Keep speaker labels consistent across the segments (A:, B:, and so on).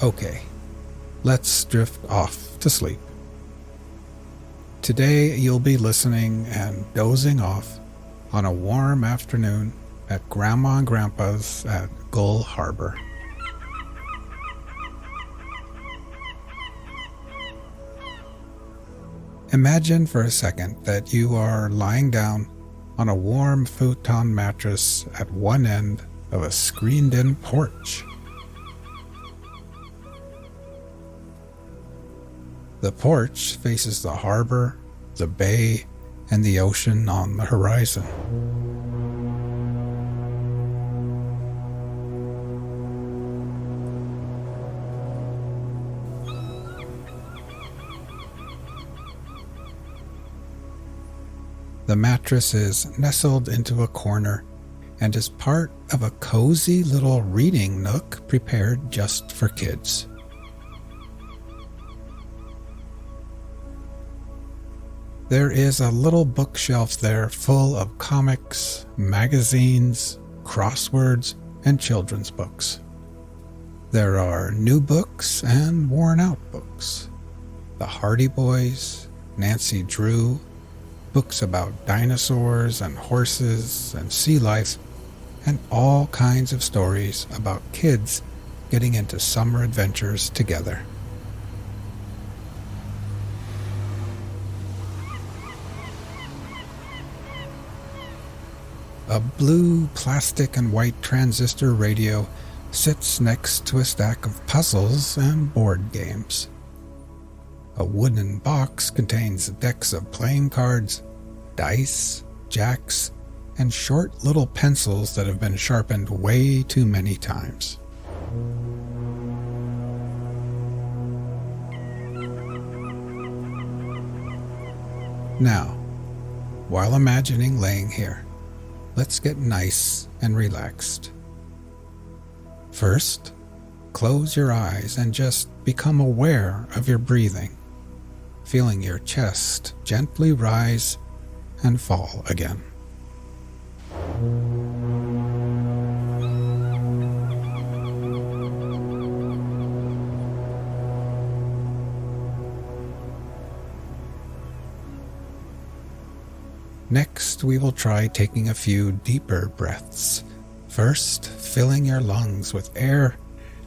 A: Okay, let's drift off to sleep. Today you'll be listening and dozing off on a warm afternoon at Grandma and Grandpa's at Gull Harbor. Imagine for a second that you are lying down on a warm futon mattress at one end of a screened-in porch. The porch faces the harbor, the bay, and the ocean on the horizon. The mattress is nestled into a corner and is part of a cozy little reading nook prepared just for kids. There is a little bookshelf there full of comics, magazines, crosswords, and children's books. There are new books and worn-out books. The Hardy Boys, Nancy Drew, books about dinosaurs and horses and sea life, and all kinds of stories about kids getting into summer adventures together. A blue plastic and white transistor radio sits next to a stack of puzzles and board games. A wooden box contains decks of playing cards, dice, jacks, and short little pencils that have been sharpened way too many times. Now, while imagining laying here, let's get nice and relaxed. First, close your eyes and just become aware of your breathing, feeling your chest gently rise and fall again. Next, we will try taking a few deeper breaths. First, filling your lungs with air,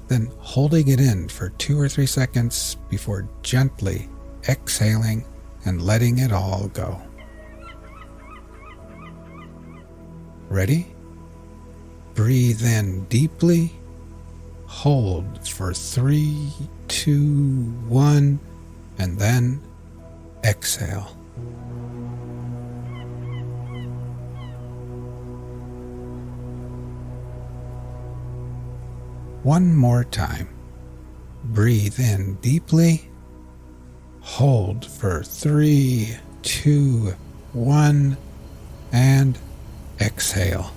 A: then holding it in for 2 or 3 seconds before gently exhaling and letting it all go. Ready? Breathe in deeply, hold for 3, 2, 1, and then exhale. One more time. Breathe in deeply, hold for 3, 2, 1, and exhale.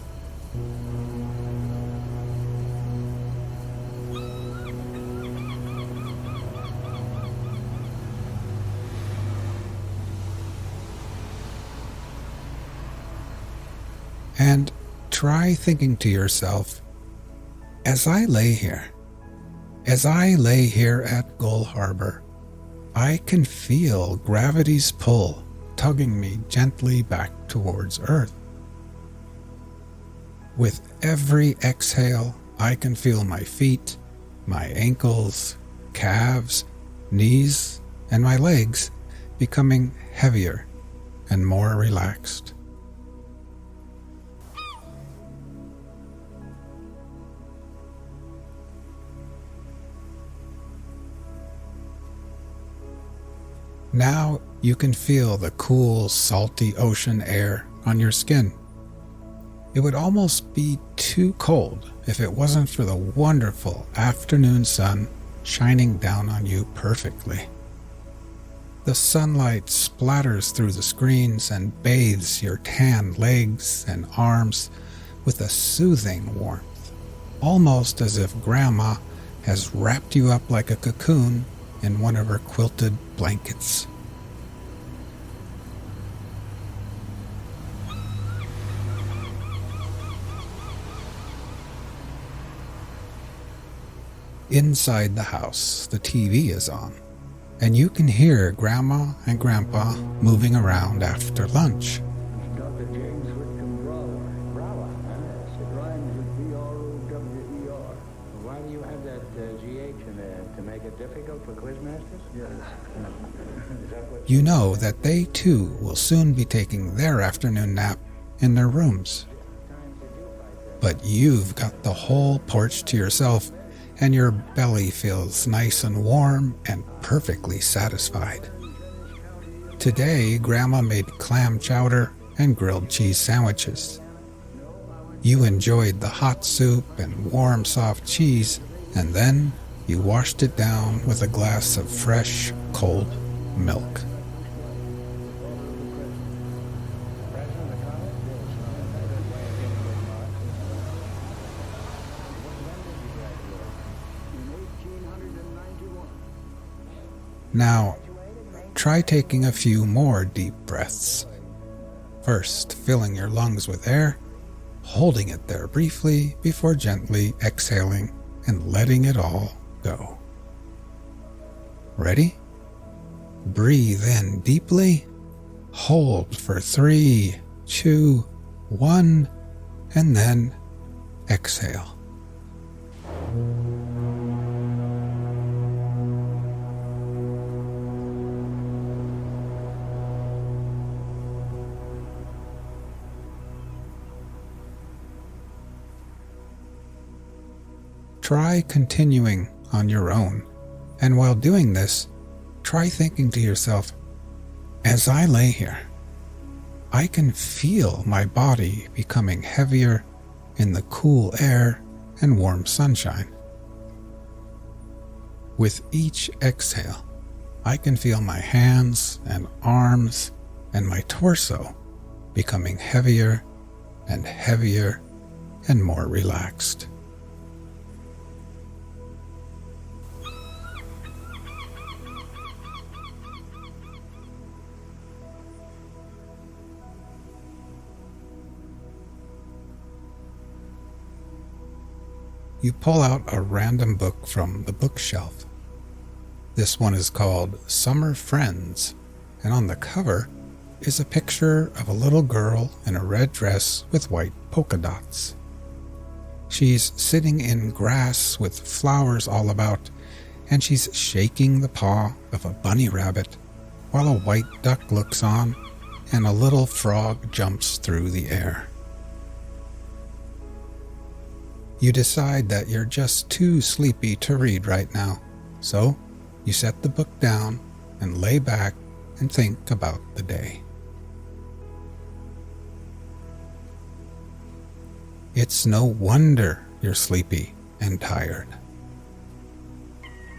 A: And try thinking to yourself, as I lay here at Gull Harbor, I can feel gravity's pull tugging me gently back towards Earth. With every exhale, I can feel my feet, my ankles, calves, knees, and my legs becoming heavier and more relaxed. Now you can feel the cool, salty ocean air on your skin. It would almost be too cold if it wasn't for the wonderful afternoon sun shining down on you perfectly. The sunlight splatters through the screens and bathes your tanned legs and arms with a soothing warmth, almost as if Grandma has wrapped you up like a cocoon in one of her quilted blankets. Inside the house, the TV is on, and you can hear Grandma and Grandpa moving around after lunch.
B: Dr. James Wolner, yes, it rhymes with B-R-O-W-E-R.
C: Why do you have that GH in there? To make it difficult for quizmasters?
B: Yes.
C: Is that what
A: You know that they too will soon be taking their afternoon nap in their rooms. But you've got the whole porch to yourself, and your belly feels nice and warm and perfectly satisfied. Today, Grandma made clam chowder and grilled cheese sandwiches. You enjoyed the hot soup and warm, soft cheese, and then you washed it down with a glass of fresh, cold milk. Now, try taking a few more deep breaths. First, filling your lungs with air, holding it there briefly before gently exhaling and letting it all go. Ready? Breathe in deeply, hold for 3, 2, 1, and then exhale. Try continuing on your own, and while doing this, try thinking to yourself, as I lay here, I can feel my body becoming heavier in the cool air and warm sunshine. With each exhale, I can feel my hands and arms and my torso becoming heavier and heavier and more relaxed. You pull out a random book from the bookshelf. This one is called Summer Friends, and on the cover is a picture of a little girl in a red dress with white polka dots. She's sitting in grass with flowers all about, and she's shaking the paw of a bunny rabbit while a white duck looks on and a little frog jumps through the air. You decide that you're just too sleepy to read right now, so you set the book down and lay back and think about the day. It's no wonder you're sleepy and tired.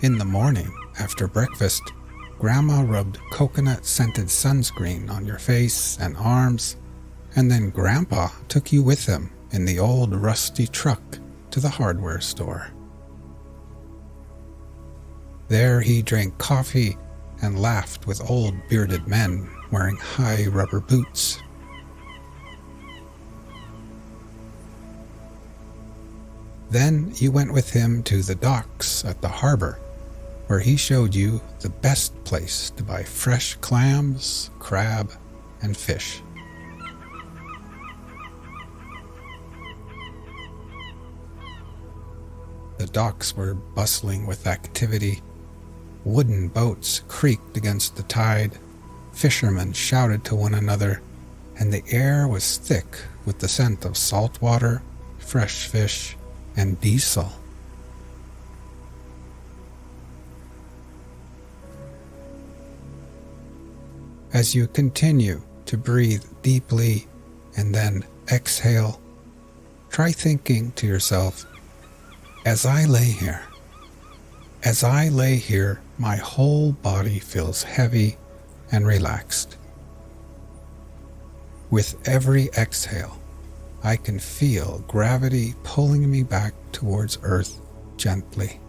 A: In the morning, after breakfast, Grandma rubbed coconut-scented sunscreen on your face and arms, and then Grandpa took you with him in the old rusty truck to the hardware store. There he drank coffee and laughed with old bearded men wearing high rubber boots. Then you went with him to the docks at the harbor, where he showed you the best place to buy fresh clams, crab, and fish. The docks were bustling with activity. Wooden boats creaked against the tide, fishermen shouted to one another, and the air was thick with the scent of salt water, fresh fish, and diesel. As you continue to breathe deeply and then exhale, try thinking to yourself, as I lay here, my whole body feels heavy and relaxed. With every exhale, I can feel gravity pulling me back towards Earth gently.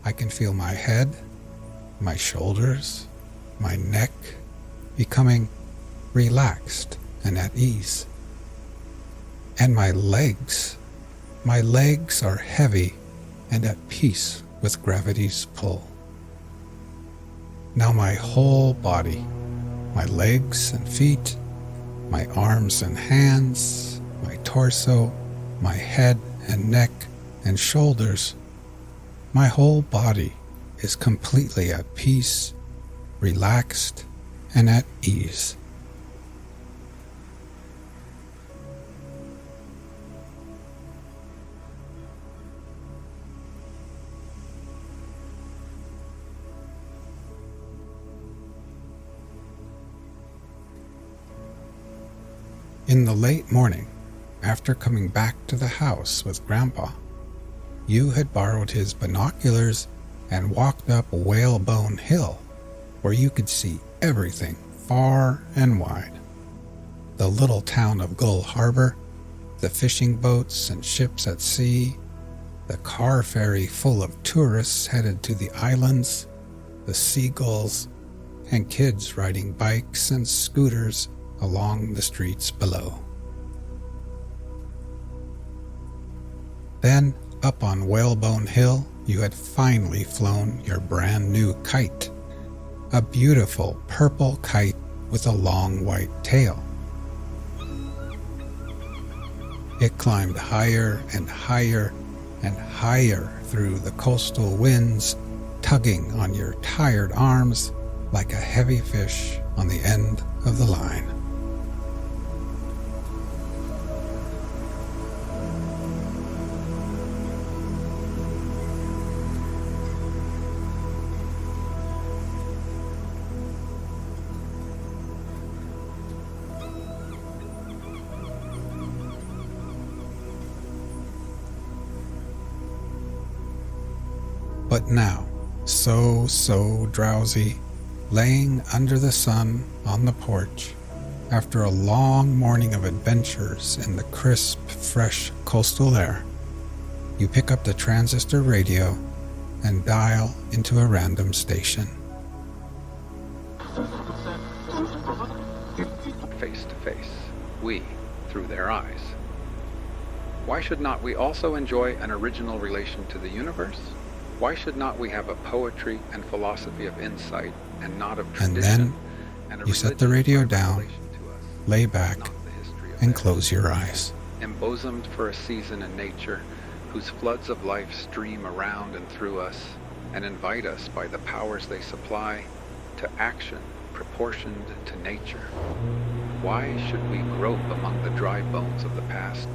A: I can feel my head, my shoulders, my neck becoming relaxed and at ease. And my legs are heavy and at peace with gravity's pull. Now my whole body, my legs and feet, my arms and hands, my torso, my head and neck and shoulders, my whole body is completely at peace, relaxed, and at ease. In the late morning, after coming back to the house with Grandpa, you had borrowed his binoculars and walked up Whalebone Hill, where you could see everything far and wide. The little town of Gull Harbor, the fishing boats and ships at sea, the car ferry full of tourists headed to the islands, the seagulls, and kids riding bikes and scooters along the streets below. Then, up on Whalebone Hill, you had finally flown your brand new kite, a beautiful purple kite with a long white tail. It climbed higher and higher and higher through the coastal winds, tugging on your tired arms like a heavy fish on the end of the line. But now, so drowsy, laying under the sun on the porch, after a long morning of adventures in the crisp, fresh coastal air, you pick up the transistor radio and dial into a random station.
D: Face to face, we through their eyes. Why should not we also enjoy an original relation to the universe? Why should not we have a poetry and philosophy of insight and not of tradition?
A: And then you set the radio down, lay back, and close your eyes.
D: Embosomed for a season in nature, whose floods of life stream around and through us, and invite us by the powers they supply to action proportioned to nature. Why should we grope among the dry bones of the past,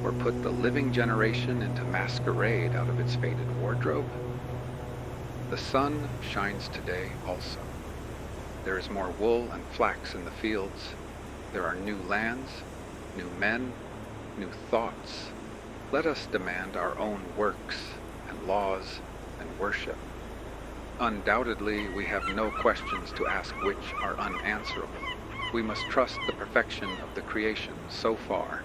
D: or put the living generation into masquerade out of its faded wardrobe? The sun shines today also. There is more wool and flax in the fields. There are new lands, new men, new thoughts. Let us demand our own works and laws and worship. Undoubtedly, we have no questions to ask which are unanswerable. We must trust the perfection of the creation so far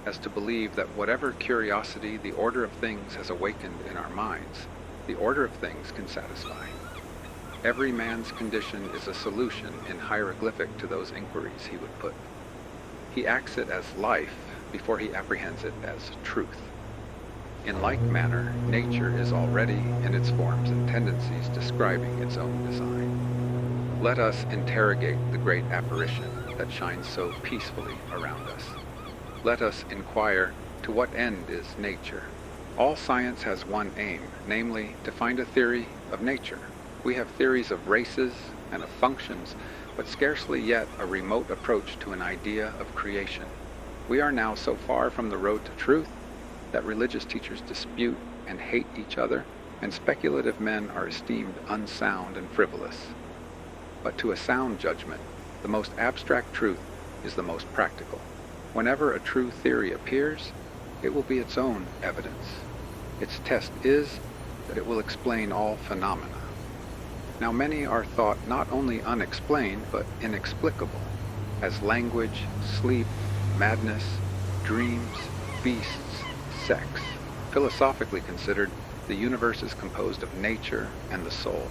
D: as to believe that whatever curiosity the order of things has awakened in our minds, the order of things can satisfy. Every man's condition is a solution in hieroglyphic to those inquiries he would put. He acts it as life before he apprehends it as truth. In like manner, nature is already, in its forms and tendencies, describing its own design. Let us interrogate the great apparition that shines so peacefully around us. Let us inquire, to what end is nature? All science has one aim, namely, to find a theory of nature. We have theories of races and of functions, but scarcely yet a remote approach to an idea of creation. We are now so far from the road to truth that religious teachers dispute and hate each other, and speculative men are esteemed unsound and frivolous. But to a sound judgment, the most abstract truth is the most practical. Whenever a true theory appears, it will be its own evidence. Its test is that it will explain all phenomena. Now many are thought not only unexplained, but inexplicable, as language, sleep, madness, dreams, beasts, sex. Philosophically considered, the universe is composed of nature and the soul.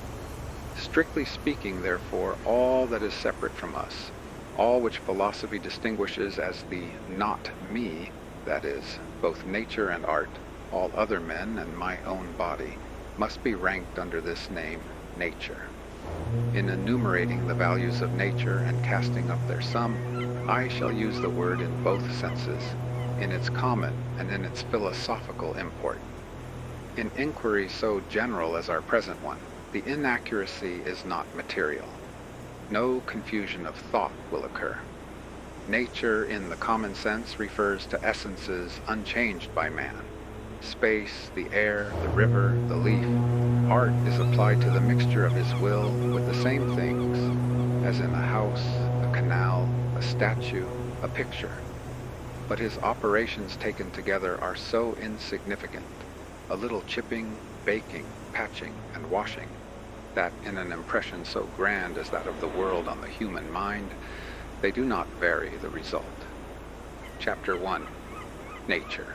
D: Strictly speaking, therefore, all that is separate from us, all which philosophy distinguishes as the not me, that is, both nature and art, all other men, and my own body must be ranked under this name, nature. In enumerating the values of nature and casting up their sum, I shall use the word in both senses, in its common and in its philosophical import. In inquiry so general as our present one, the inaccuracy is not material. No confusion of thought will occur. Nature in the common sense refers to essences unchanged by man. Space, the air, the river, the leaf. Art is applied to the mixture of his will with the same things as in a house, a canal, a statue, a picture. But his operations taken together are so insignificant, a little chipping, baking, patching, and washing, that in an impression so grand as that of the world on the human mind, they do not vary the result. Chapter 1. Nature.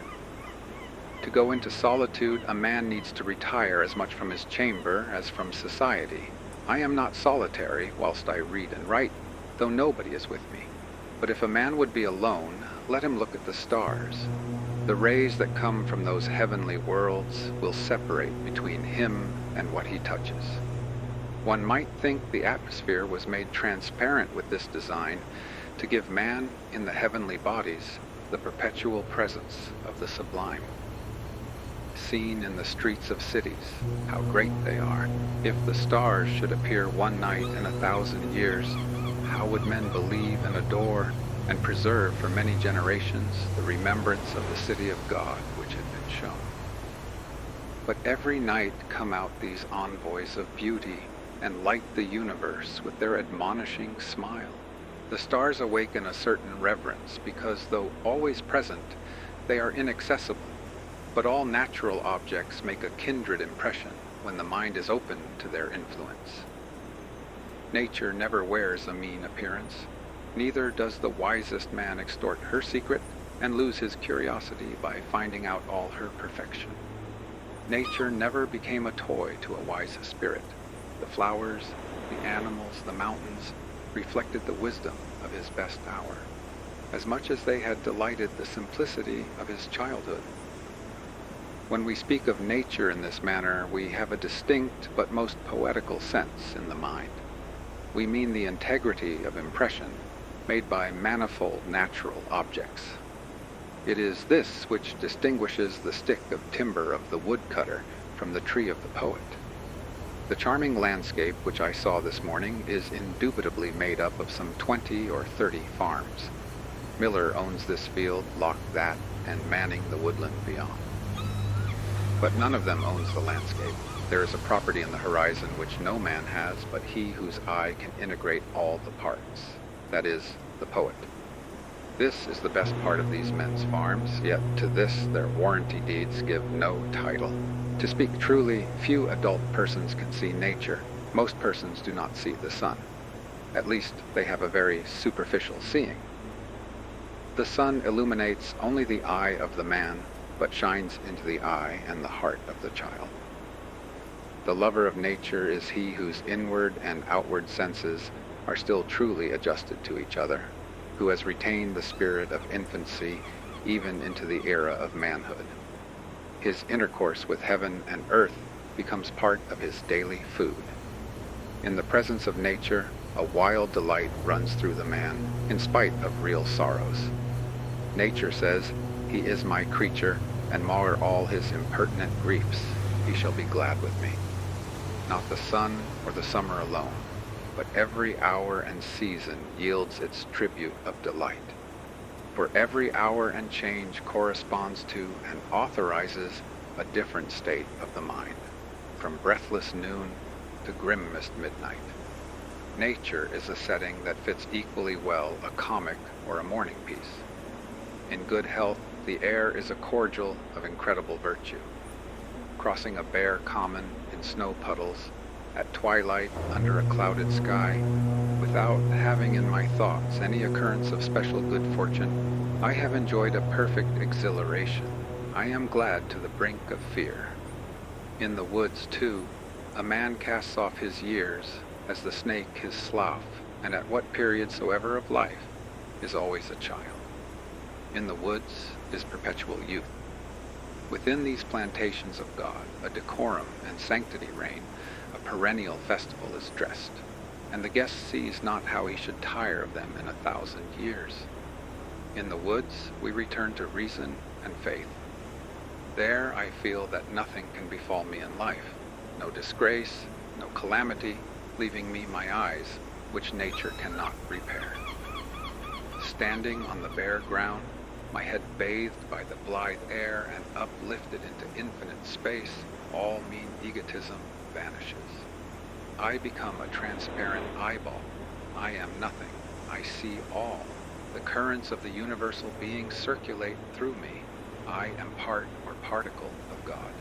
D: To go into solitude, a man needs to retire as much from his chamber as from society. I am not solitary whilst I read and write, though nobody is with me. But if a man would be alone, let him look at the stars. The rays that come from those heavenly worlds will separate between him and what he touches. One might think the atmosphere was made transparent with this design to give man in the heavenly bodies the perpetual presence of the sublime. Seen in the streets of cities, how great they are. If the stars should appear one night in 1,000 years, how would men believe and adore and preserve for many generations the remembrance of the city of God which had been shown? But every night come out these envoys of beauty and light the universe with their admonishing smile. The stars awaken a certain reverence because, though always present, they are inaccessible. But all natural objects make a kindred impression when the mind is open to their influence. Nature never wears a mean appearance. Neither does the wisest man extort her secret and lose his curiosity by finding out all her perfection. Nature never became a toy to a wise spirit. The flowers, the animals, the mountains reflected the wisdom of his best hour, as much as they had delighted the simplicity of his childhood. When we speak of nature in this manner, we have a distinct but most poetical sense in the mind. We mean the integrity of impression made by manifold natural objects. It is this which distinguishes the stick of timber of the woodcutter from the tree of the poet. The charming landscape which I saw this morning is indubitably made up of some 20 or 30 farms. Miller owns this field, Locke that, and Manning the woodland beyond. But none of them owns the landscape. There is a property in the horizon which no man has but he whose eye can integrate all the parts, that is, the poet. This is the best part of these men's farms, yet to this their warranty deeds give no title. To speak truly, few adult persons can see nature. Most persons do not see the sun. At least they have a very superficial seeing. The sun illuminates only the eye of the man, but shines into the eye and the heart of the child. The lover of nature is he whose inward and outward senses are still truly adjusted to each other, who has retained the spirit of infancy even into the era of manhood. His intercourse with heaven and earth becomes part of his daily food. In the presence of nature, a wild delight runs through the man, in spite of real sorrows. Nature says, "He is my creature, and mar all his impertinent griefs, he shall be glad with me." Not the sun or the summer alone, but every hour and season yields its tribute of delight. For every hour and change corresponds to and authorizes a different state of the mind, from breathless noon to grimmest midnight. Nature is a setting that fits equally well a comic or a morning piece. In good health, the air is a cordial of incredible virtue. Crossing a bare common in snow puddles, at twilight under a clouded sky, without having in my thoughts any occurrence of special good fortune, I have enjoyed a perfect exhilaration. I am glad to the brink of fear. In the woods, too, a man casts off his years as the snake his slough, and at what period soever of life is always a child. In the woods is perpetual youth. Within these plantations of God, a decorum and sanctity reign, a perennial festival is dressed, and the guest sees not how he should tire of them in 1,000 years. In the woods, we return to reason and faith. There I feel that nothing can befall me in life, no disgrace, no calamity, leaving me my eyes, which nature cannot repair. Standing on the bare ground, my head bathed by the blithe air and uplifted into infinite space, all mean egotism vanishes. I become a transparent eyeball. I am nothing. I see all. The currents of the universal being circulate through me. I am part or particle of God.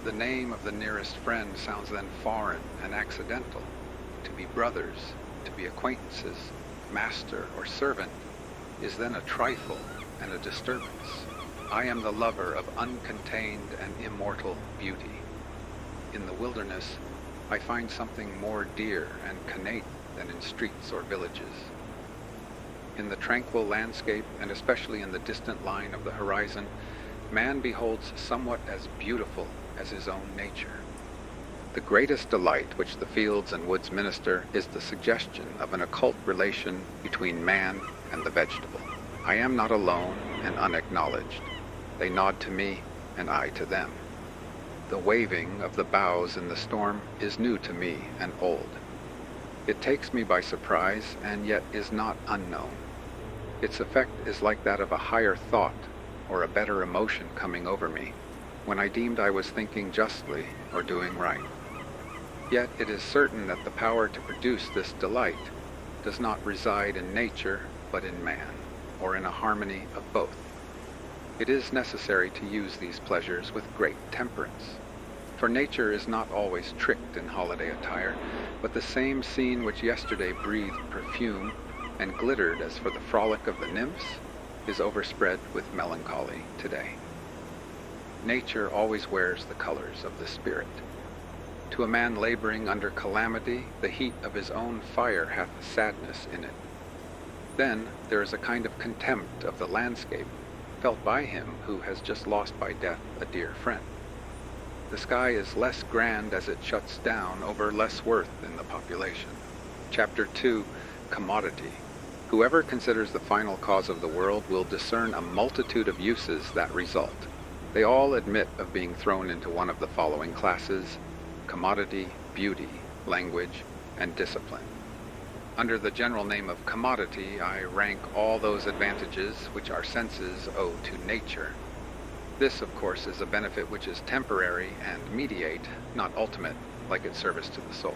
D: The name of the nearest friend sounds then foreign and accidental. To be brothers, to be acquaintances, master or servant, is then a trifle and a disturbance. I am the lover of uncontained and immortal beauty. In the wilderness, I find something more dear and connate than in streets or villages. In the tranquil landscape, and especially in the distant line of the horizon, man beholds somewhat as beautiful as his own nature. The greatest delight which the fields and woods minister is the suggestion of an occult relation between man and the vegetable. I am not alone and unacknowledged. They nod to me, and I to them. The waving of the boughs in the storm is new to me and old. It takes me by surprise, and yet is not unknown. Its effect is like that of a higher thought, or a better emotion coming over me, when I deemed I was thinking justly or doing right. Yet it is certain that the power to produce this delight does not reside in nature, but in man, or in a harmony of both. It is necessary to use these pleasures with great temperance, for nature is not always tricked in holiday attire, but the same scene which yesterday breathed perfume and glittered as for the frolic of the nymphs is overspread with melancholy today. Nature always wears the colors of the spirit. To a man laboring under calamity, the heat of his own fire hath sadness in it. Then there is a kind of contempt of the landscape felt by him who has just lost by death a dear friend. The sky is less grand as it shuts down over less worth in the population. Chapter 2, Commodity. Whoever considers the final cause of the world will discern a multitude of uses that result. They all admit of being thrown into one of the following classes: commodity, beauty, language, and discipline. Under the general name of commodity, I rank all those advantages which our senses owe to nature. This, of course, is a benefit which is temporary and mediate, not ultimate, like its service to the soul.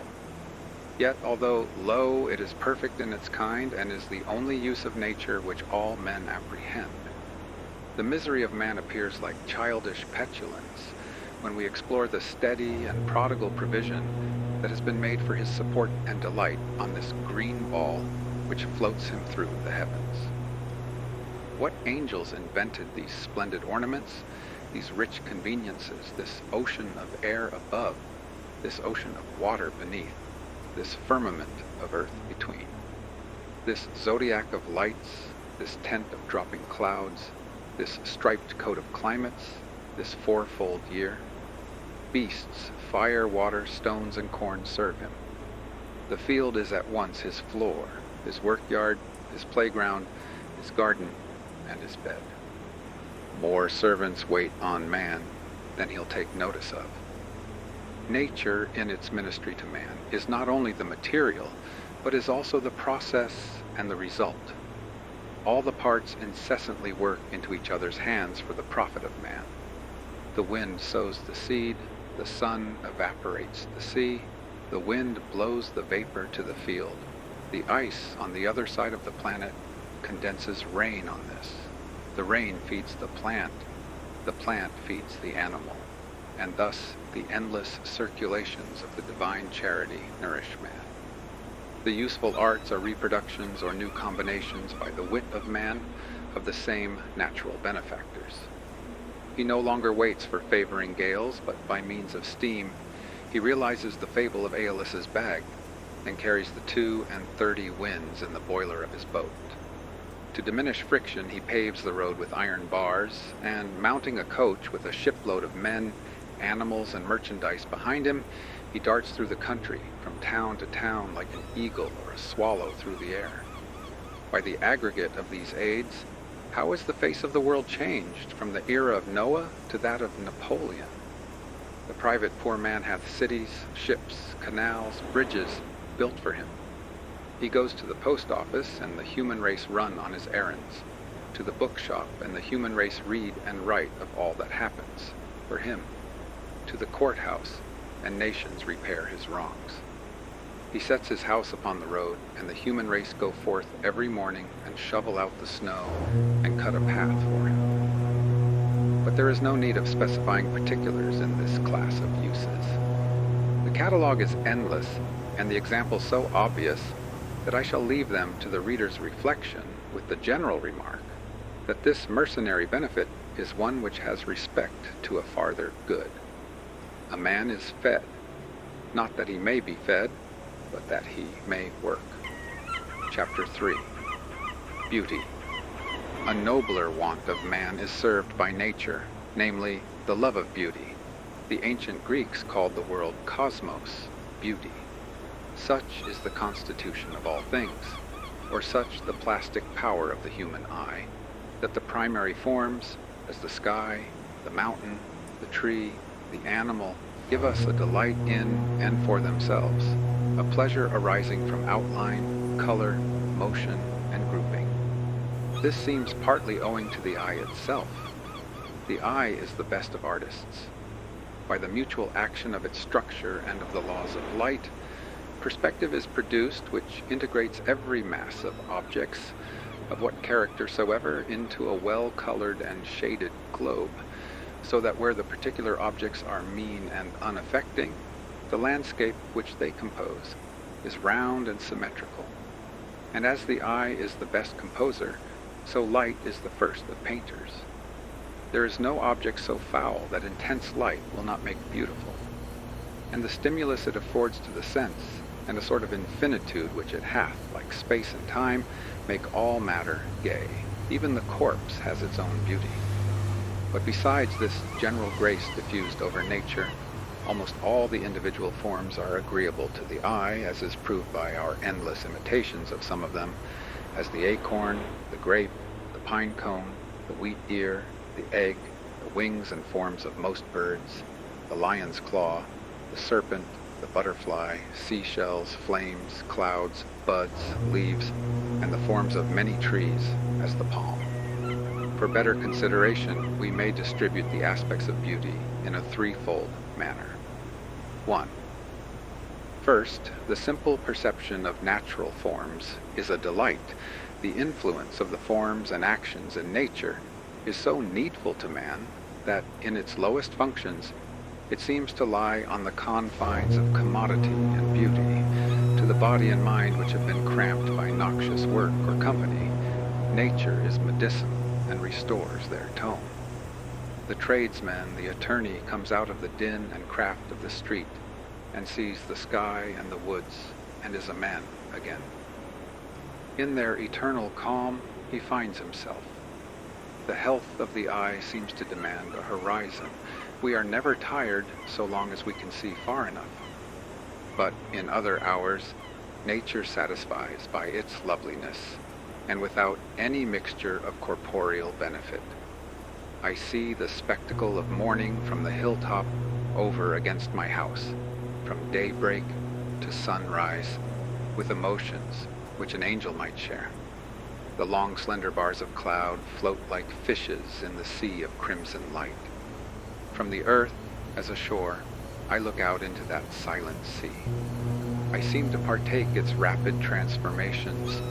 D: Yet, although low, it is perfect in its kind, and is the only use of nature which all men apprehend. The misery of man appears like childish petulance when we explore the steady and prodigal provision that has been made for his support and delight on this green ball which floats him through the heavens. What angels invented these splendid ornaments, these rich conveniences, this ocean of air above, this ocean of water beneath, this firmament of earth between, this zodiac of lights, this tent of dropping clouds, this striped coat of climates, this fourfold year? Beasts, fire, water, stones, and corn serve him. The field is at once his floor, his workyard, his playground, his garden, and his bed. More servants wait on man than he'll take notice of. Nature, in its ministry to man, is not only the material, but is also the process and the result. All the parts incessantly work into each other's hands for the profit of man. The wind sows the seed, the sun evaporates the sea, the wind blows the vapor to the field. The ice on the other side of the planet condenses rain on this. The rain feeds the plant feeds the animal, and thus the endless circulations of the divine charity nourish man. The useful arts are reproductions or new combinations by the wit of man of the same natural benefactors. He no longer waits for favoring gales, but by means of steam, he realizes the fable of Aeolus's bag, and carries the 32 winds in the boiler of his boat. To diminish friction, he paves the road with iron bars, and mounting a coach with a shipload of men, animals, and merchandise behind him, he darts through the country, from town to town like an eagle or a swallow through the air. By the aggregate of these aids, how is the face of the world changed from the era of Noah to that of Napoleon? The private poor man hath cities, ships, canals, bridges built for him. He goes to the post office, and the human race run on his errands, to the bookshop, and the human race read and write of all that happens, for him, to the courthouse, and nations repair his wrongs. He sets his house upon the road, and the human race go forth every morning and shovel out the snow and cut a path for him. But there is no need of specifying particulars in this class of uses. The catalog is endless, and the examples so obvious that I shall leave them to the reader's reflection with the general remark that this mercenary benefit is one which has respect to a farther good. A man is fed, not that he may be fed, but that he may work. Chapter 3. Beauty. A nobler want of man is served by nature, namely, the love of beauty. The ancient Greeks called the world cosmos, beauty. Such is the constitution of all things, or such the plastic power of the human eye, that the primary forms, as the sky, the mountain, the tree, the animal, give us a delight in and for themselves, a pleasure arising from outline, color, motion, and grouping. This seems partly owing to the eye itself. The eye is the best of artists. By the mutual action of its structure and of the laws of light, perspective is produced which integrates every mass of objects, of what character soever, into a well-colored and shaded globe, so that where the particular objects are mean and unaffecting, the landscape which they compose is round and symmetrical. And as the eye is the best composer, so light is the first of painters. There is no object so foul that intense light will not make beautiful, and the stimulus it affords to the sense, and a sort of infinitude which it hath, like space and time, make all matter gay. Even the corpse has its own beauty. But besides this general grace diffused over nature, almost all the individual forms are agreeable to the eye, as is proved by our endless imitations of some of them, as the acorn, the grape, the pine cone, the wheat ear, the egg, the wings and forms of most birds, the lion's claw, the serpent, the butterfly, seashells, flames, clouds, buds, leaves, and the forms of many trees, as the palm. For better consideration, we may distribute the aspects of beauty in a threefold manner. 1. First, the simple perception of natural forms is a delight. The influence of the forms and actions in nature is so needful to man that, in its lowest functions, it seems to lie on the confines of commodity and beauty. To the body and mind which have been cramped by noxious work or company, nature is medicinal and restores their tone. The tradesman, the attorney, comes out of the din and craft of the street and sees the sky and the woods and is a man again. In their eternal calm, he finds himself. The health of the eye seems to demand a horizon. We are never tired so long as we can see far enough. But in other hours, nature satisfies by its loveliness, and without any mixture of corporeal benefit. I see the spectacle of morning from the hilltop over against my house, from daybreak to sunrise, with emotions which an angel might share. The long slender bars of cloud float like fishes in the sea of crimson light. From the earth, as a shore, I look out into that silent sea. I seem to partake its rapid transformations.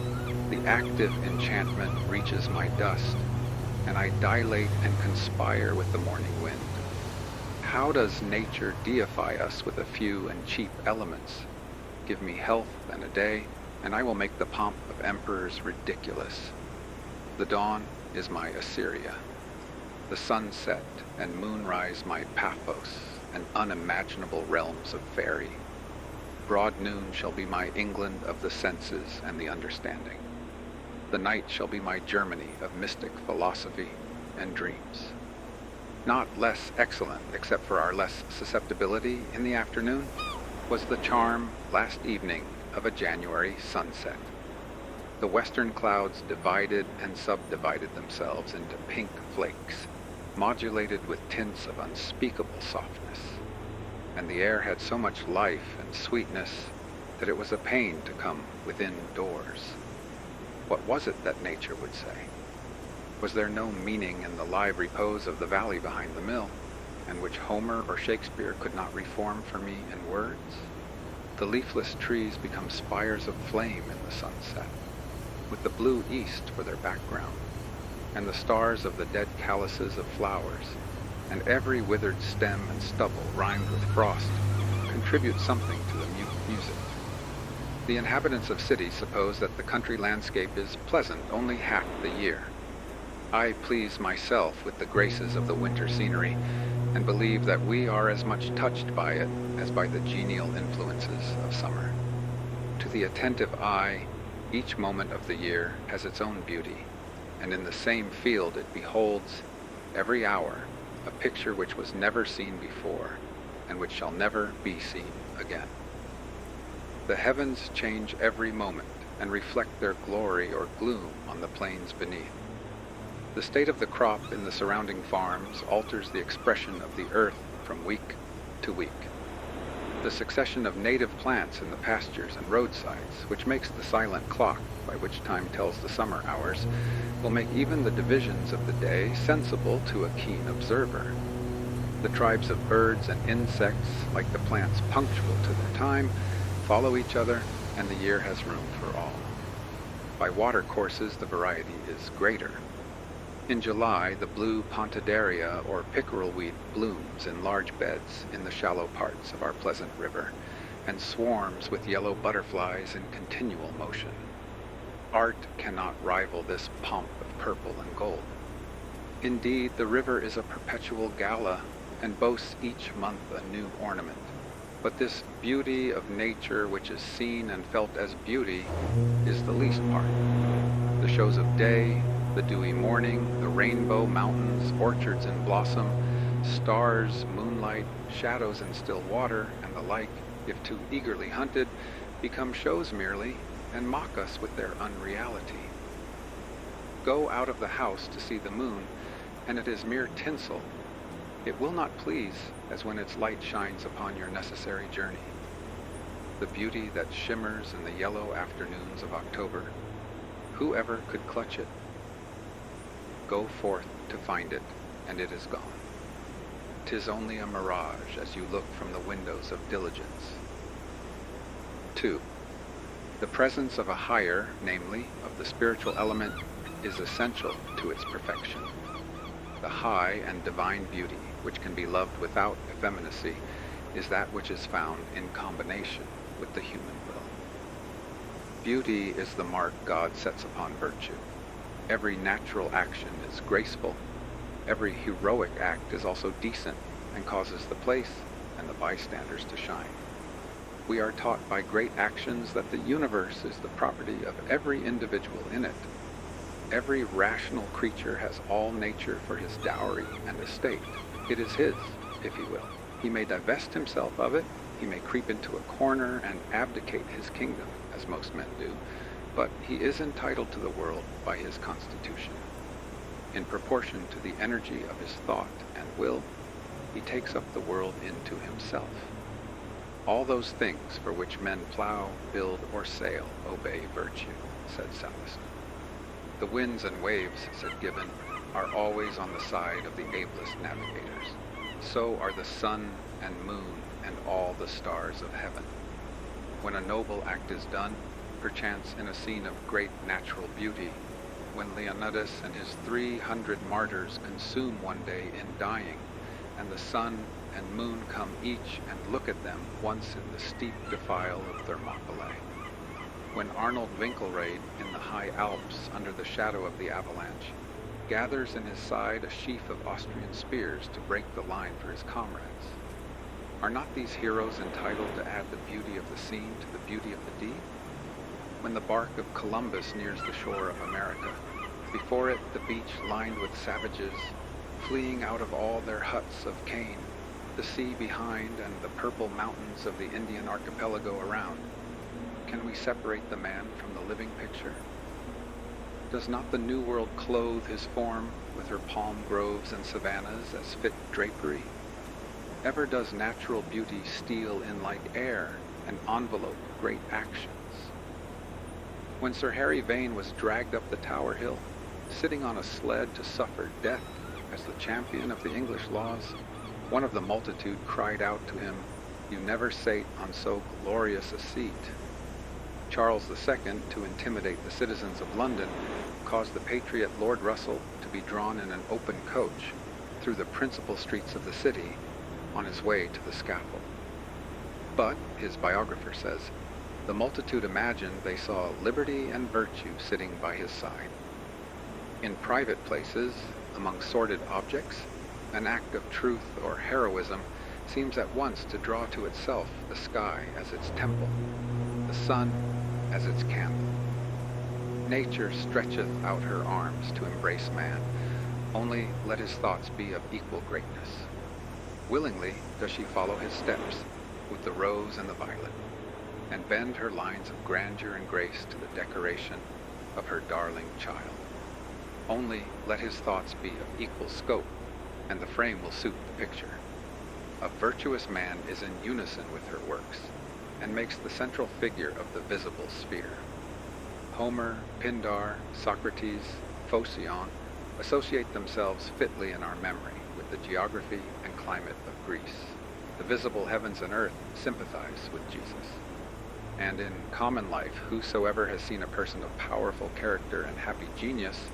D: The active enchantment reaches my dust, and I dilate and conspire with the morning wind. How does nature deify us with a few and cheap elements? Give me health and a day, and I will make the pomp of emperors ridiculous. The dawn is my Assyria. The sunset and moonrise my Paphos, and unimaginable realms of fairy. Broad noon shall be my England of the senses and the understanding. The night shall be my Germany of mystic philosophy and dreams. Not less excellent, except for our less susceptibility in the afternoon, was the charm last evening of a January sunset. The western clouds divided and subdivided themselves into pink flakes, modulated with tints of unspeakable softness, and the air had so much life and sweetness that it was a pain to come within doors. What was it that nature would say? Was there no meaning in the live repose of the valley behind the mill, and which Homer or Shakespeare could not reform for me in words? The leafless trees become spires of flame in the sunset, with the blue east for their background, and the stars of the dead calices of flowers, and every withered stem and stubble rimed with frost contribute something to the music. The inhabitants of cities suppose that the country landscape is pleasant only half the year. I please myself with the graces of the winter scenery, and believe that we are as much touched by it as by the genial influences of summer. To the attentive eye, each moment of the year has its own beauty, and in the same field it beholds, every hour, a picture which was never seen before, and which shall never be seen again. The heavens change every moment, and reflect their glory or gloom on the plains beneath. The state of the crop in the surrounding farms alters the expression of the earth from week to week. The succession of native plants in the pastures and roadsides, which makes the silent clock by which time tells the summer hours, will make even the divisions of the day sensible to a keen observer. The tribes of birds and insects, like the plants punctual to their time, follow each other, and the year has room for all. By water courses the variety is greater. In July, the blue pontidaria or pickerel weed blooms in large beds in the shallow parts of our pleasant river, and swarms with yellow butterflies in continual motion. Art cannot rival this pomp of purple and gold. Indeed, the river is a perpetual gala, and boasts each month a new ornament. But this beauty of nature which is seen and felt as beauty is the least part. The shows of day, the dewy morning, the rainbow mountains, orchards in blossom, stars, moonlight, shadows in still water, and the like, if too eagerly hunted, become shows merely, and mock us with their unreality. Go out of the house to see the moon, and it is mere tinsel. It will not please as when its light shines upon your necessary journey. The beauty that shimmers in the yellow afternoons of October, whoever could clutch it? Go forth to find it, and it is gone. 'Tis only a mirage as you look from the windows of diligence. 2. The presence of a higher, namely, of the spiritual element, is essential to its perfection. The high and divine beauty, which can be loved without effeminacy, is that which is found in combination with the human will. Beauty is the mark God sets upon virtue. Every natural action is graceful. Every heroic act is also decent and causes the place and the bystanders to shine. We are taught by great actions that the universe is the property of every individual in it. Every rational creature has all nature for his dowry and estate. It is his, if he will. He may divest himself of it, he may creep into a corner and abdicate his kingdom, as most men do, but he is entitled to the world by his constitution. In proportion to the energy of his thought and will, he takes up the world into himself. All those things for which men plow, build, or sail obey virtue, said Sallust. The winds and waves, said Gibbon, are always on the side of the ablest navigators. So are the sun and moon and all the stars of heaven. When a noble act is done, perchance in a scene of great natural beauty, when Leonidas and his 300 martyrs consume one day in dying, and the sun and moon come each and look at them once in the steep defile of Thermopylae. When Arnold Winkelried in the high Alps, under the shadow of the avalanche, gathers in his side a sheaf of Austrian spears to break the line for his comrades. Are not these heroes entitled to add the beauty of the scene to the beauty of the deed? when the bark of Columbus nears the shore of America. Before it, the beach lined with savages, fleeing out of all their huts of cane, the sea behind and the purple mountains of the Indian archipelago around. Can we separate the man from the living picture? Does not the New World clothe his form with her palm groves and savannas as fit drapery? Ever does natural beauty steal in like air and envelope great actions? When Sir Harry Vane was dragged up the Tower Hill, sitting on a sled to suffer death as the champion of the English laws, one of the multitude cried out to him, "You never sate on so glorious a seat." Charles II, to intimidate the citizens of London, caused the patriot Lord Russell to be drawn in an open coach through the principal streets of the city on his way to the scaffold. But, his biographer says, the multitude imagined they saw liberty and virtue sitting by his side. In private places, among sordid objects, an act of truth or heroism seems at once to draw to itself the sky as its temple, the sun as its candle. Nature stretcheth out her arms to embrace man, only let his thoughts be of equal greatness. Willingly does she follow his steps with the rose and the violet, and bend her lines of grandeur and grace to the decoration of her darling child. Only let his thoughts be of equal scope, and the frame will suit the picture. A virtuous man is in unison with her works, and makes the central figure of the visible sphere. Homer, Pindar, Socrates, Phocion associate themselves fitly in our memory with the geography and climate of Greece. The visible heavens and earth sympathize with Jesus. And in common life, whosoever has seen a person of powerful character and happy genius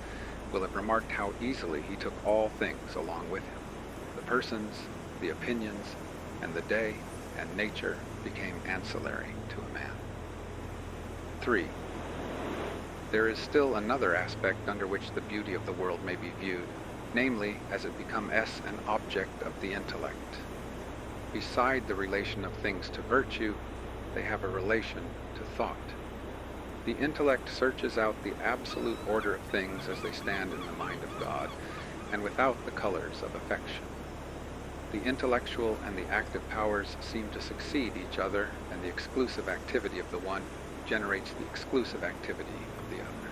D: will have remarked how easily he took all things along with him. The persons, the opinions, and the day and nature became ancillary to a man. 3. There is still another aspect under which the beauty of the world may be viewed, namely, as it become an object of the intellect. Beside the relation of things to virtue, they have a relation to thought. The intellect searches out the absolute order of things as they stand in the mind of God, and without the colors of affection. The intellectual and the active powers seem to succeed each other, and the exclusive activity of the one generates the exclusive activity of the other.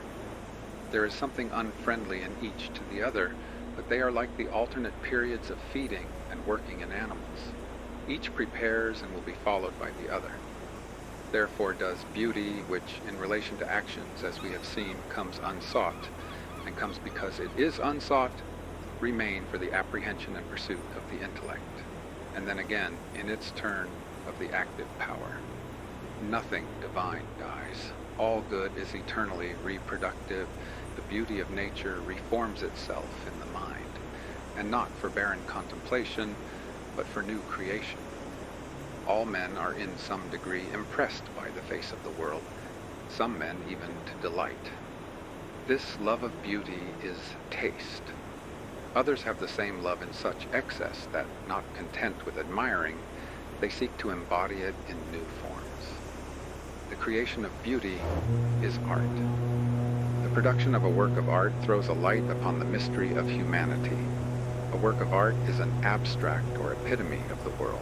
D: There is something unfriendly in each to the other, but they are like the alternate periods of feeding and working in animals. Each prepares and will be followed by the other. Therefore does beauty, which in relation to actions, as we have seen, comes unsought, and comes because it is unsought, remain for the apprehension and pursuit of the intellect, and then again, in its turn, of the active power. Nothing divine dies. All good is eternally reproductive. The beauty of nature reforms itself in the mind, and not for barren contemplation, but for new creation. All men are in some degree impressed by the face of the world, some men even to delight. This love of beauty is taste. Others have the same love in such excess that, not content with admiring, they seek to embody it in new forms. The creation of beauty is art. The production of a work of art throws a light upon the mystery of humanity. A work of art is an abstract or epitome of the world.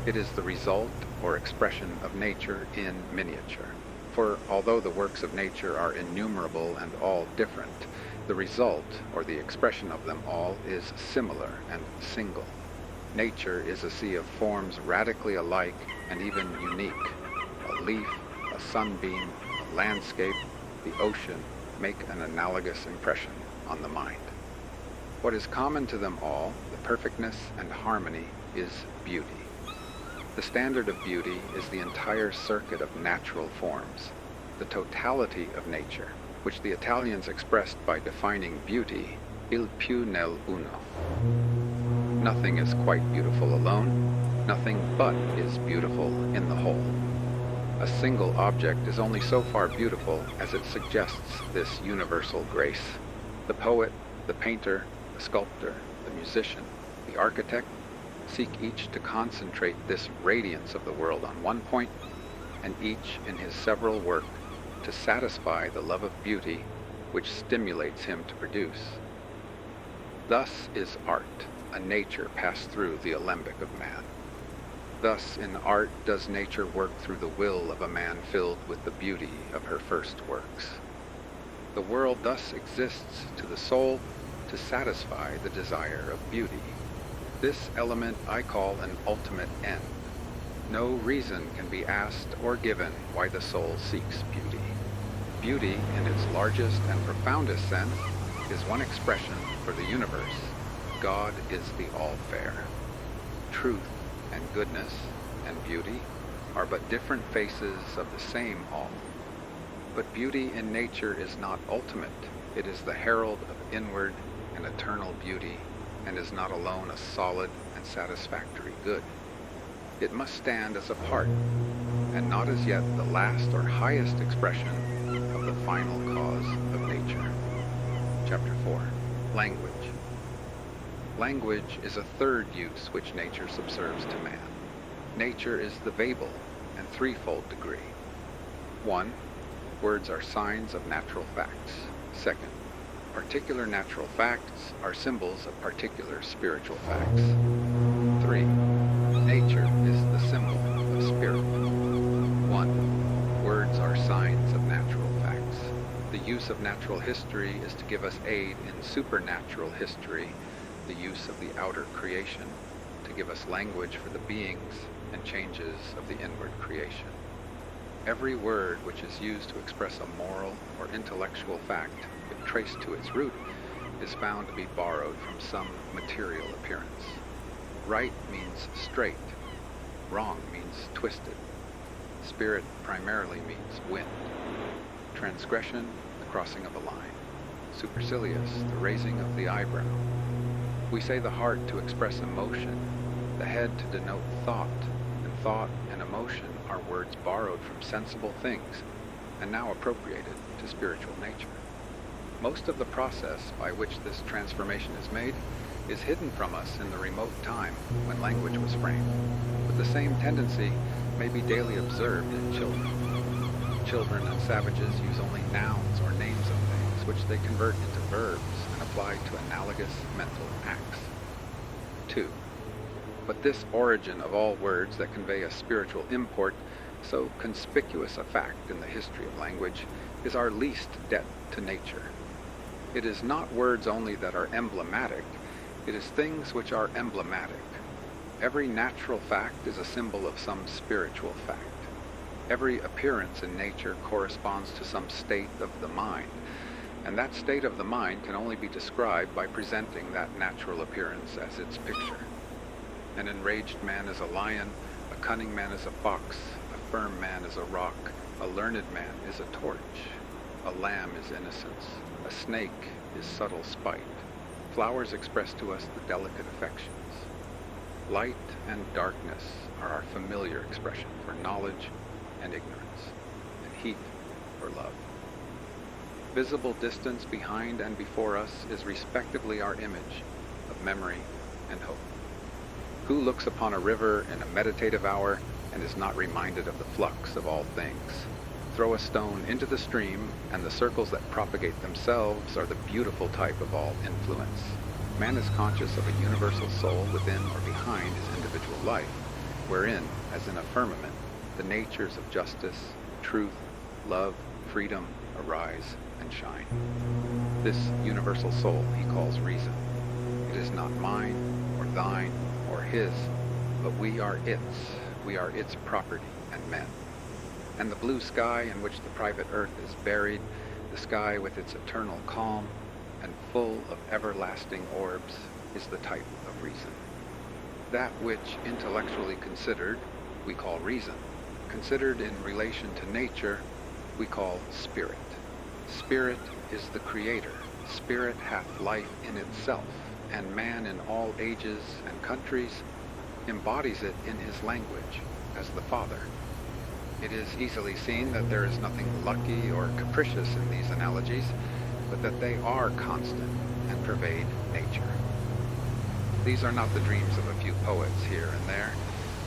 D: It is the result or expression of nature in miniature. For although the works of nature are innumerable and all different, the result, or the expression of them all, is similar and single. Nature is a sea of forms radically alike and even unique. A leaf, a sunbeam, a landscape, the ocean make an analogous impression on the mind. What is common to them all, the perfectness and harmony, is beauty. The standard of beauty is the entire circuit of natural forms, the totality of nature, which the Italians expressed by defining beauty, il più nell'uno. Nothing is quite beautiful alone, nothing but is beautiful in the whole. A single object is only so far beautiful as it suggests this universal grace. The poet, the painter, the sculptor, the musician, the architect, seek each to concentrate this radiance of the world on one point, and each in his several work to satisfy the love of beauty which stimulates him to produce. Thus is art, a nature passed through the alembic of man. Thus in art does nature work through the will of a man filled with the beauty of her first works. The world thus exists to the soul to satisfy the desire of beauty. This element I call an ultimate end. No reason can be asked or given why the soul seeks beauty. Beauty, in its largest and profoundest sense, is one expression for the universe. God is the all-fair. Truth and goodness and beauty are but different faces of the same all. But beauty in nature is not ultimate. It is the herald of inward and eternal beauty, and is not alone a solid and satisfactory good. It must stand as a part, and not as yet the last or highest expression of the final cause of nature. Chapter 4. Language. Language is a third use which nature subserves to man. Nature is the Babel in threefold degree. 1. Words are signs of natural facts. 2. Particular natural facts are symbols of particular spiritual facts. 3. Nature is the symbol of spirit. 1. Words are signs of natural facts. The use of natural history is to give us aid in supernatural history, the use of the outer creation, to give us language for the beings and changes of the inward creation. Every word which is used to express a moral or intellectual fact, if traced to its root, is found to be borrowed from some material appearance. Right means straight. Wrong means twisted. Spirit primarily means wind. Transgression, the crossing of a line. Supercilious, the raising of the eyebrow. We say the heart to express emotion, the head to denote thought, and thought and emotion are words borrowed from sensible things and now appropriated to spiritual nature. Most of the process by which this transformation is made is hidden from us in the remote time when language was framed, but the same tendency may be daily observed in children. Children and savages use only nouns or names of things, which they convert into verbs and apply to analogous mental acts. 2. But this origin of all words that convey a spiritual import, so conspicuous a fact in the history of language, is our least debt to nature. It is not words only that are emblematic, it is things which are emblematic. Every natural fact is a symbol of some spiritual fact. Every appearance in nature corresponds to some state of the mind, and that state of the mind can only be described by presenting that natural appearance as its picture. An enraged man is a lion, a cunning man is a fox, a firm man is a rock, a learned man is a torch, a lamb is innocence, a snake is subtle spite. Flowers express to us the delicate affections. Light and darkness are our familiar expression for knowledge and ignorance, and heat for love. Visible distance behind and before us is respectively our image of memory and hope. Who looks upon a river in a meditative hour and is not reminded of the flux of all things? Throw a stone into the stream, and the circles that propagate themselves are the beautiful type of all influence. Man is conscious of a universal soul within or behind his individual life, wherein, as in a firmament, the natures of justice, truth, love, freedom arise and shine. This universal soul he calls reason. It is not mine, or thine, or his, but we are its property and men. And the blue sky in which the private earth is buried, the sky with its eternal calm and full of everlasting orbs, is the type of reason. That which, intellectually considered, we call reason. Considered in relation to nature, we call spirit. Spirit is the creator. Spirit hath life in itself, and man in all ages and countries embodies it in his language as the Father. It is easily seen that there is nothing lucky or capricious in these analogies, but that they are constant and pervade nature. These are not the dreams of a few poets here and there,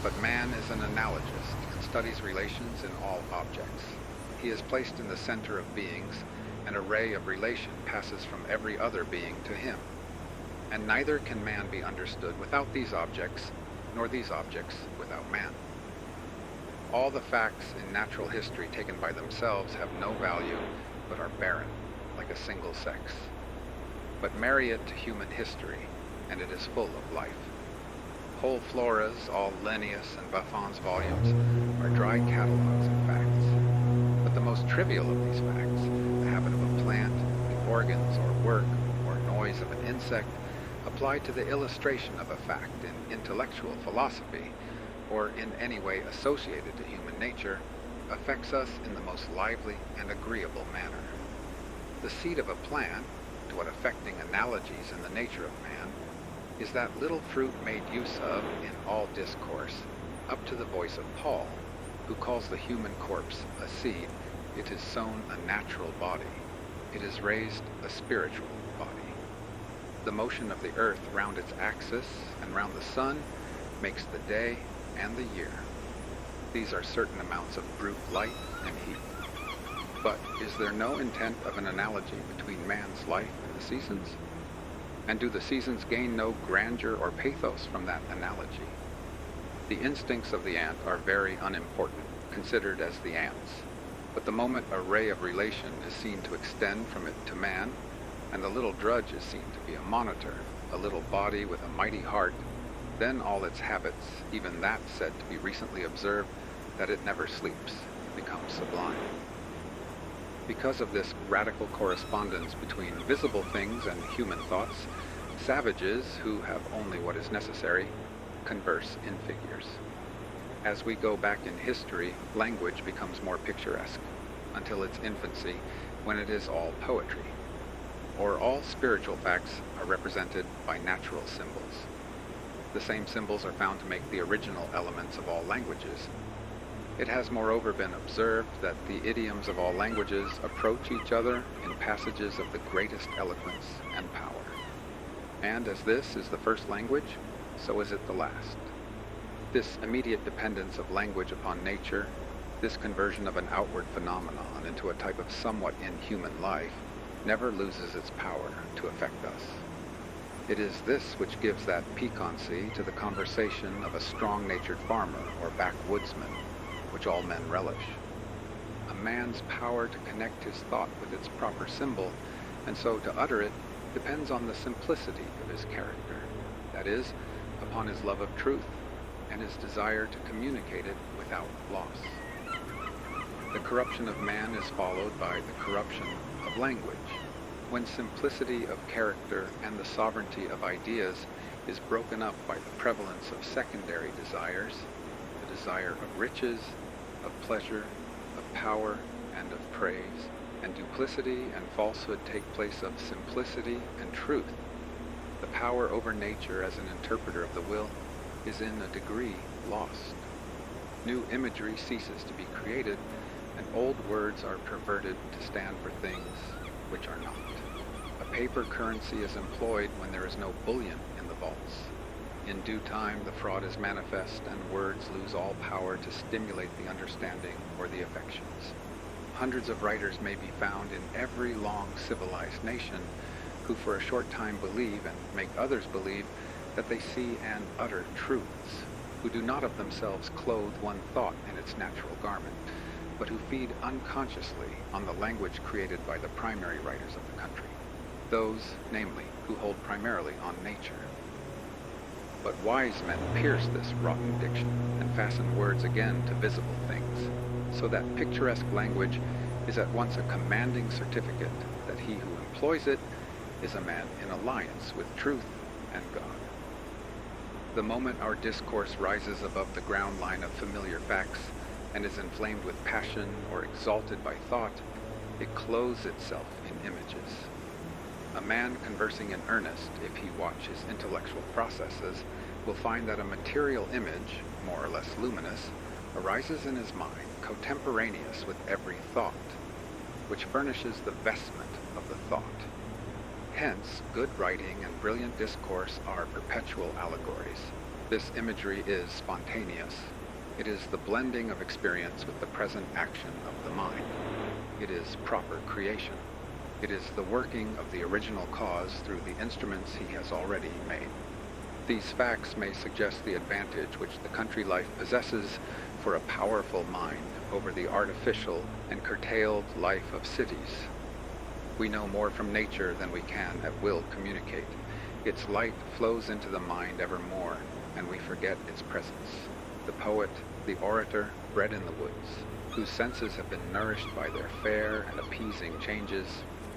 D: but man is an analogist and studies relations in all objects. He is placed in the center of beings, and a ray of relation passes from every other being to him. And neither can man be understood without these objects, nor these objects without man. All the facts in natural history taken by themselves have no value, but are barren, like a single sex. But marry it to human history, and it is full of life. Whole floras, all Linnaeus and Buffon's volumes, are dry catalogues of facts. But the most trivial of these facts, the habit of a plant, the organs or work or noise of an insect, applied to the illustration of a fact in intellectual philosophy, or in any way associated to human nature, affects us in the most lively and agreeable manner. The seed of a plant, to what affecting analogies in the nature of man, is that little fruit made use of in all discourse, up to the voice of Paul, who calls the human corpse a seed. It is sown a natural body. It is raised a spiritual body. The motion of the earth round its axis and round the sun makes the day and the year. These are certain amounts of brute light and heat. But is there no intent of an analogy between man's life and the seasons? And do the seasons gain no grandeur or pathos from that analogy? The instincts of the ant are very unimportant, considered as the ants. But the moment a ray of relation is seen to extend from it to man, and the little drudge is seen to be a monitor, a little body with a mighty heart, then all its habits, even that said to be recently observed, that it never sleeps, become sublime. Because of this radical correspondence between visible things and human thoughts, savages, who have only what is necessary, converse in figures. As we go back in history, language becomes more picturesque, until its infancy, when it is all poetry. Or all spiritual facts are represented by natural symbols. The same symbols are found to make the original elements of all languages. It has moreover been observed that the idioms of all languages approach each other in passages of the greatest eloquence and power. And as this is the first language, so is it the last. This immediate dependence of language upon nature, this conversion of an outward phenomenon into a type of somewhat inhuman life, never loses its power to affect us. It is this which gives that piquancy to the conversation of a strong-natured farmer or backwoodsman, which all men relish. A man's power to connect his thought with its proper symbol, and so to utter it, depends on the simplicity of his character, that is, upon his love of truth and his desire to communicate it without loss. The corruption of man is followed by the corruption of language. When simplicity of character and the sovereignty of ideas is broken up by the prevalence of secondary desires, the desire of riches, of pleasure, of power, and of praise, and duplicity and falsehood take place of simplicity and truth, the power over nature as an interpreter of the will is in a degree lost. New imagery ceases to be created, and old words are perverted to stand for things which are not. A paper currency is employed when there is no bullion in the vaults. In due time, the fraud is manifest, and words lose all power to stimulate the understanding or the affections. Hundreds of writers may be found in every long civilized nation who for a short time believe and make others believe that they see and utter truths, who do not of themselves clothe one thought in its natural garment, but who feed unconsciously on the language created by the primary writers of the country, those, namely, who hold primarily on nature. But wise men pierce this rotten diction and fasten words again to visible things, so that picturesque language is at once a commanding certificate that he who employs it is a man in alliance with truth and God. The moment our discourse rises above the ground line of familiar facts and is inflamed with passion or exalted by thought, it clothes itself in images. A man conversing in earnest, if he watch his intellectual processes, will find that a material image, more or less luminous, arises in his mind contemporaneous with every thought, which furnishes the vestment of the thought. Hence, good writing and brilliant discourse are perpetual allegories. This imagery is spontaneous. It is the blending of experience with the present action of the mind. It is proper creation. It is the working of the original cause through the instruments he has already made. These facts may suggest the advantage which the country life possesses for a powerful mind over the artificial and curtailed life of cities. We know more from nature than we can at will communicate. Its light flows into the mind ever more, and we forget its presence. The poet, the orator, bred in the woods, whose senses have been nourished by their fair and appeasing changes,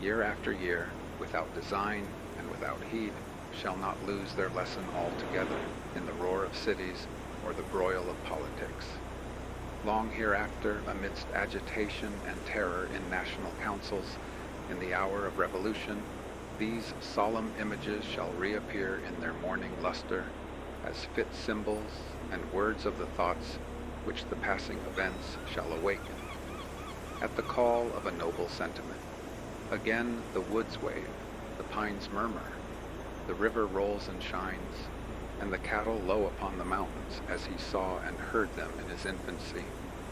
D: year after year, without design and without heed, shall not lose their lesson altogether in the roar of cities or the broil of politics. Long hereafter, amidst agitation and terror in national councils, in the hour of revolution, these solemn images shall reappear in their morning luster as fit symbols and words of the thoughts which the passing events shall awaken. At the call of a noble sentiment, again the woods wave, the pines murmur, the river rolls and shines, and the cattle low upon the mountains as he saw and heard them in his infancy.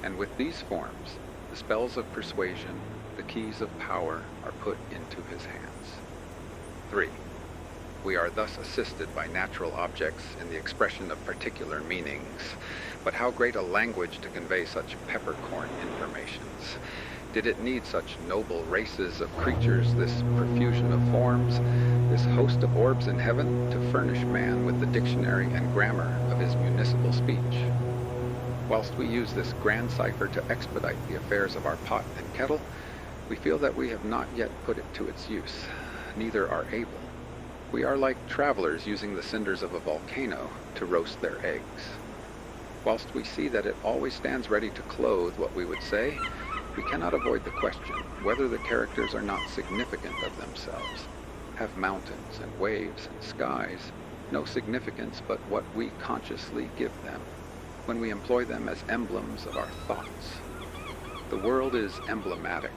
D: And with these forms, the spells of persuasion, the keys of power are put into his hands. 3. We are thus assisted by natural objects in the expression of particular meanings. But how great a language to convey such peppercorn informations! Did it need such noble races of creatures, this profusion of forms, this host of orbs in heaven, to furnish man with the dictionary and grammar of his municipal speech? Whilst we use this grand cipher to expedite the affairs of our pot and kettle, we feel that we have not yet put it to its use, neither are able. We are like travelers using the cinders of a volcano to roast their eggs. Whilst we see that it always stands ready to clothe what we would say, we cannot avoid the question whether the characters are not significant of themselves. Have mountains and waves and skies no significance but what we consciously give them, when we employ them as emblems of our thoughts? The world is emblematic.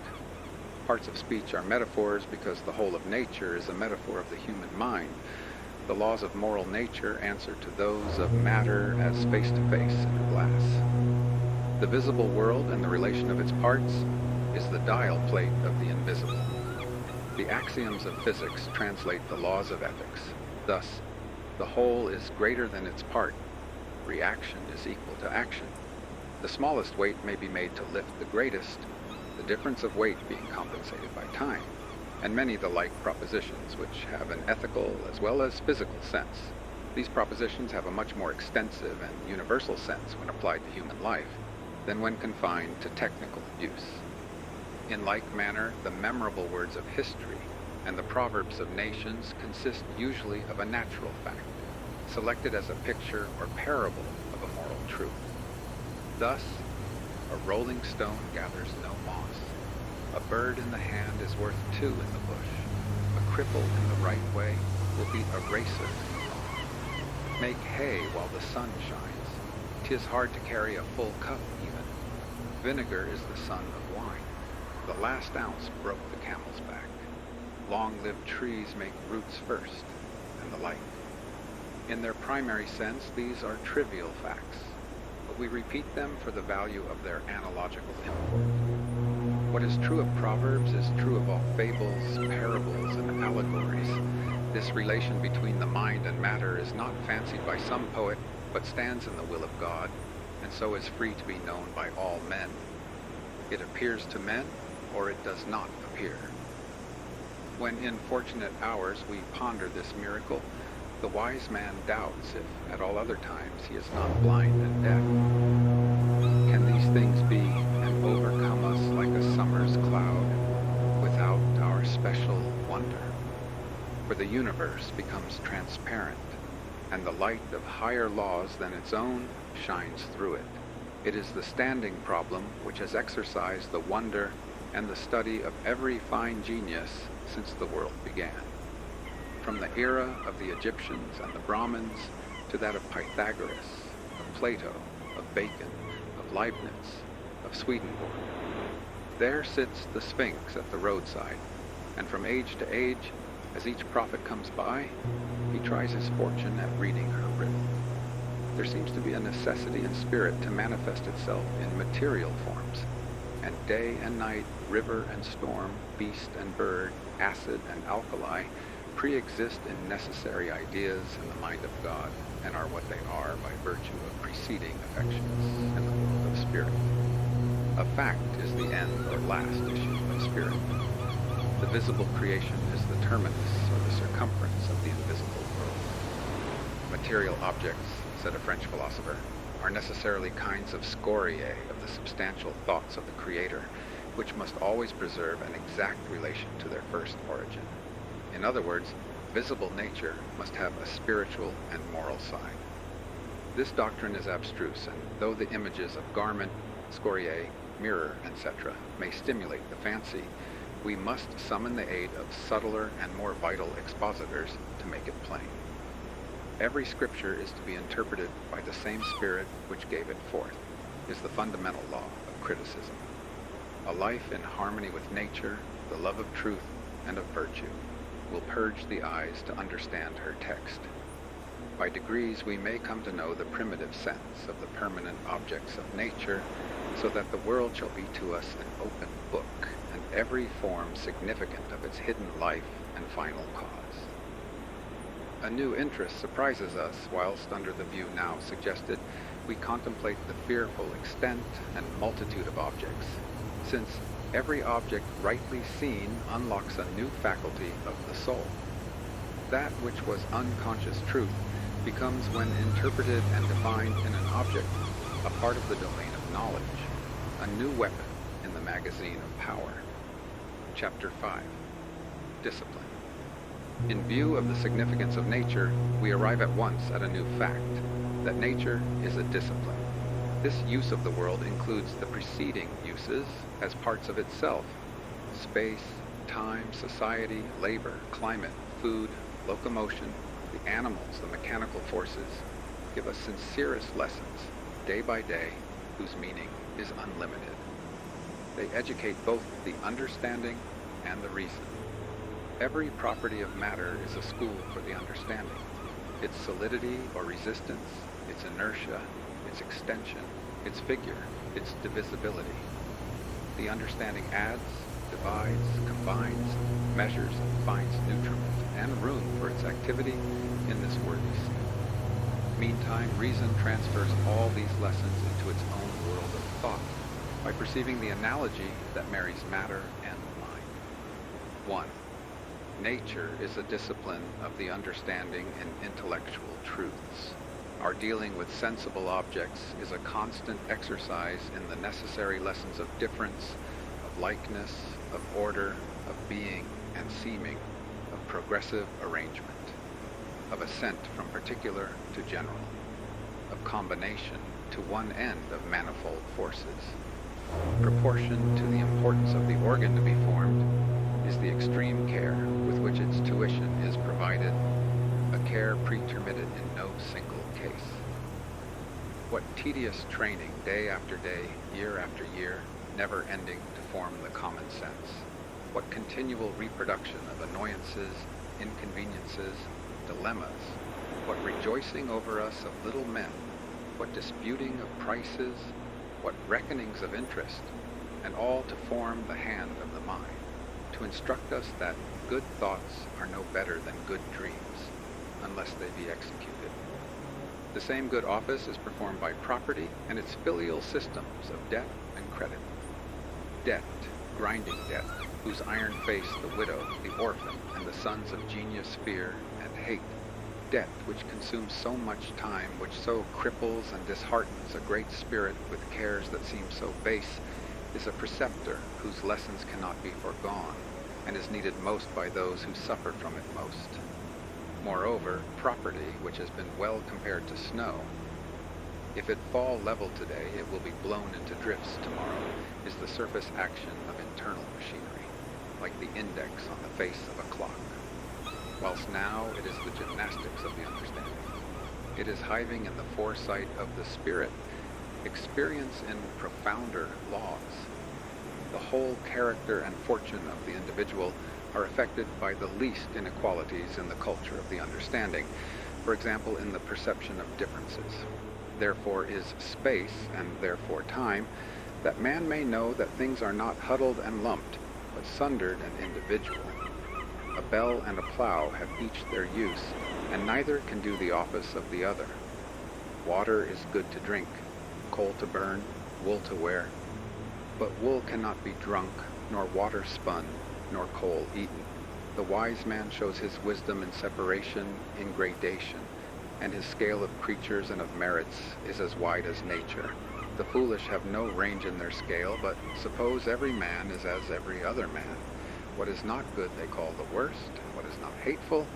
D: Parts of speech are metaphors because the whole of nature is a metaphor of the human mind. The laws of moral nature answer to those of matter as face to face in a glass. The visible world and the relation of its parts is the dial plate of the invisible. The axioms of physics translate the laws of ethics. Thus, the whole is greater than its part. Reaction is equal to action. The smallest weight may be made to lift the greatest, the difference of weight being compensated by time, and many the like propositions which have an ethical as well as physical sense. These propositions have a much more extensive and universal sense when applied to human life than when confined to technical use. In like manner, the memorable words of history and the proverbs of nations consist usually of a natural fact, selected as a picture or parable of a moral truth. Thus, a rolling stone gathers no moss. A bird in the hand is worth two in the bush. A cripple in the right way will beat a racer. Make hay while the sun shines. 'Tis hard to carry a full cup even. Vinegar is the son of wine. The last ounce broke the camel's back. Long-lived trees make roots first, and the like. In their primary sense, these are trivial facts, but we repeat them for the value of their analogical import. What is true of proverbs is true of all fables, parables, and allegories. This relation between the mind and matter is not fancied by some poet, but stands in the will of God, and so is free to be known by all men. It appears to men, or it does not appear. When in fortunate hours we ponder this miracle, the wise man doubts if at all other times he is not blind and deaf. Can these things be and overcome us like a summer's cloud without our special wonder? For the universe becomes transparent, and the light of higher laws than its own shines through it. It is the standing problem which has exercised the wonder and the study of every fine genius since the world began. From the era of the Egyptians and the Brahmins to that of Pythagoras, of Plato, of Bacon, of Leibniz, of Swedenborg. There sits the Sphinx at the roadside, and from age to age, as each prophet comes by, he tries his fortune at reading her riddle. there seems to be a necessity in spirit to manifest itself in material forms, and day and night, river and storm, beast and bird, acid and alkali, pre-exist in necessary ideas in the mind of God, and are what they are by virtue of preceding affections in the world of spirit. A fact is the end or last issue of spirit. The visible creation is the terminus or the circumference of the invisible world. Material objects, said a French philosopher, are necessarily kinds of scoriae of the substantial thoughts of the Creator, which must always preserve an exact relation to their first origin. In other words, visible nature must have a spiritual and moral side. This doctrine is abstruse, and though the images of garment, scoriae, mirror, etc. may stimulate the fancy, we must summon the aid of subtler and more vital expositors to make it plain. Every scripture is to be interpreted by the same spirit which gave it forth, is the fundamental law of criticism. A life in harmony with nature, the love of truth and of virtue, will purge the eyes to understand her text. By degrees we may come to know the primitive sense of the permanent objects of nature, so that the world shall be to us an open book, and every form significant of its hidden life and final cause. A new interest surprises us whilst, under the view now suggested, we contemplate the fearful extent and multitude of objects, since every object rightly seen unlocks a new faculty of the soul. That which was unconscious truth becomes, when interpreted and defined in an object, a part of the domain of knowledge, a new weapon in the magazine of power. Chapter 5. Discipline. In view of the significance of nature, we arrive at once at a new fact, that nature is a discipline. This use of the world includes the preceding uses as parts of itself: space, time, society, labor, climate, food, locomotion, the animals, the mechanical forces, give us sincerest lessons, day by day, whose meaning is unlimited. They educate both the understanding and the reason. Every property of matter is a school for the understanding. Its solidity or resistance, its inertia, its extension, its figure, its divisibility. The understanding adds, divides, combines, measures, and finds nutriment and room for its activity in this worthy scheme. Meantime, reason transfers all these lessons into its own world of thought by perceiving the analogy that marries matter and mind. 1. Nature is a discipline of the understanding in intellectual truths. Our dealing with sensible objects is a constant exercise in the necessary lessons of difference, of likeness, of order, of being and seeming, of progressive arrangement, of ascent from particular to general, of combination to one end of manifold forces. Proportion to the importance of the organ to be formed is the extreme care with which its tuition is provided, a care pretermitted in no single case. What tedious training day after day, year after year, never ending to form the common sense. What continual reproduction of annoyances, inconveniences, dilemmas. What rejoicing over us of little men. What disputing of prices. What reckonings of interest. And all to form the hand of the mind, to instruct us that good thoughts are no better than good dreams, unless they be executed. The same good office is performed by property and its filial systems of debt and credit. Debt, grinding debt, whose iron face the widow, the orphan, and the sons of genius fear and hate. Debt which consumes so much time, which so cripples and disheartens a great spirit with cares that seem so base, is a preceptor whose lessons cannot be foregone, and is needed most by those who suffer from it most. Moreover, property, which has been well compared to snow, if it fall level today, it will be blown into drifts tomorrow, is the surface action of internal machinery, like the index on the face of a clock. Whilst now it is the gymnastics of the understanding. It is hiving in the foresight of the spirit, experience in profounder laws. The whole character and fortune of the individual are affected by the least inequalities in the culture of the understanding, for example, in the perception of differences. therefore is space, and therefore time, that man may know that things are not huddled and lumped, but sundered and individual. A bell and a plow have each their use, and neither can do the office of the other. Water is good to drink, coal to burn, wool to wear. But wool cannot be drunk, nor water spun, nor coal eaten. The wise man shows his wisdom in separation, in gradation, and his scale of creatures and of merits is as wide as nature. The foolish have no range in their scale, but suppose every man is as every other man. What is not good they call the worst, and what is not hateful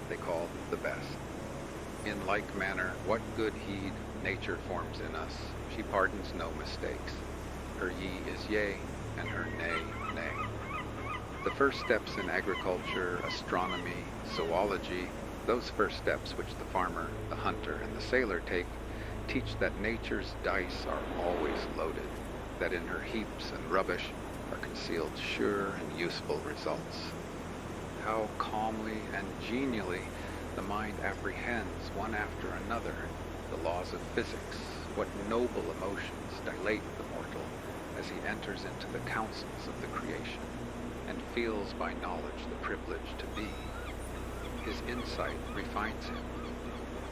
D: they call the best. In like manner, what good heed nature forms in us, she pardons no mistakes. Her ye is yea, and her nay, nay. The first steps in agriculture, astronomy, zoology, those first steps which the farmer, the hunter, and the sailor take, teach that nature's dice are always loaded, that in her heaps and rubbish are concealed sure and useful results. How calmly and genially the mind apprehends one after another the laws of physics, what noble emotions dilate the mortal as he enters into the counsels of the creation, and feels by knowledge the privilege to be. His insight refines him.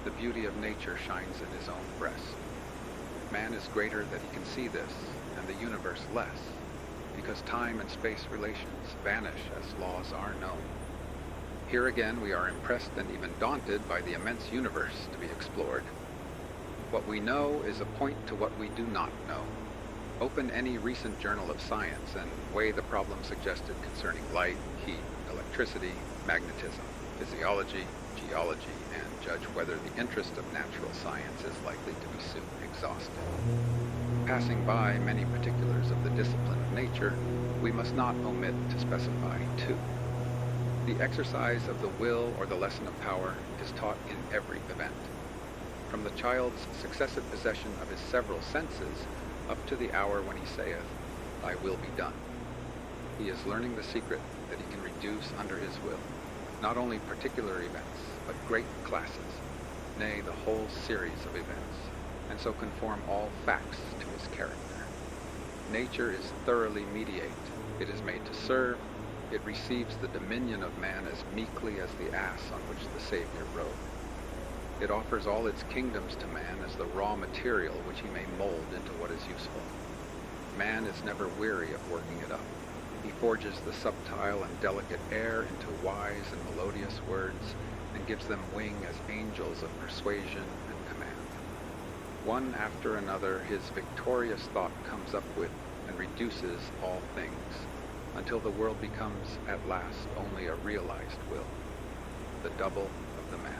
D: The beauty of nature shines in his own breast. Man is greater that he can see this, and the universe less, because time and space relations vanish as laws are known. Here again we are impressed and even daunted by the immense universe to be explored. What we know is a point to what we do not know. Open any recent journal of science and weigh the problems suggested concerning light, heat, electricity, magnetism, physiology, geology, and judge whether the interest of natural science is likely to be soon exhausted. Passing by many particulars of the discipline of nature, we must not omit to specify two. The exercise of the will or the lesson of power is taught in every event. From the child's successive possession of his several senses up to the hour when he saith, "Thy will be done." He is learning the secret that he can reduce under his will, not only particular events, but great classes, nay, the whole series of events, and so conform all facts to his character. Nature is thoroughly mediate. It is made to serve. It receives the dominion of man as meekly as the ass on which the Savior rode. It offers all its kingdoms to man as the raw material which he may mold into what is useful. Man is never weary of working it up. He forges the subtile and delicate air into wise and melodious words, and gives them wing as angels of persuasion and command. One after another his victorious thought comes up with and reduces all things, until the world becomes at last only a realized will, the double of the man.